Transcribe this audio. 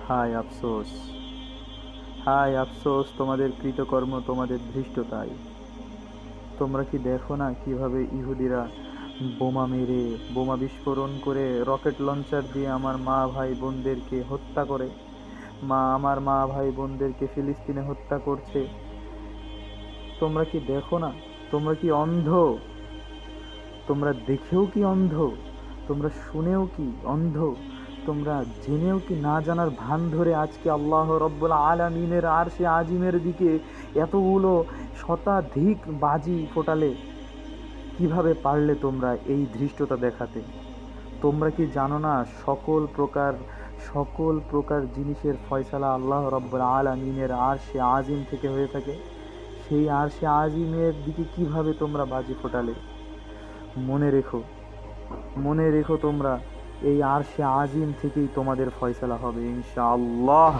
হায় আফসোস, হায় আফসোস তোমাদের কৃতকর্ম, তোমাদের ধৃষ্টতায়। তোমরা কি দেখো না কিভাবে ইহুদিরা বোমা মেরে, বোমা বিস্ফোরণ করে, রকেট লঞ্চার দিয়ে আমার মা ভাই বোনদেরকে হত্যা করে, আমার মা ভাই বোনদেরকে ফিলিস্তিনে হত্যা করছে। তোমরা কি দেখো না? তোমরা কি অন্ধ? তোমরা দেখেও কি অন্ধ? তোমরা শুনেও কি অন্ধ? তোমরা জেনেও কি না জানার ভান ধরে আজকে আল্লাহ রব্বুল আলামিনের আরশে আজিমের দিকে এতগুলো শতাধিক বাজি ফোটালে? কিভাবে পারলে তোমরা এই ধৃষ্টতা দেখাতে? তোমরা কি জানো না সকল প্রকার জিনিসের ফয়সালা আল্লাহ রব্বুল আলামিনের আরশে আজিম থেকে হয়ে থাকে? সেই আরশে আজিমের দিকে কিভাবে তোমরা বাজি ফোটালে? মনে রেখো, মনে রেখো, তোমরা এই আরশে আজিম থেকেই তোমাদের ফয়সালা হবে ইনশাআল্লাহ।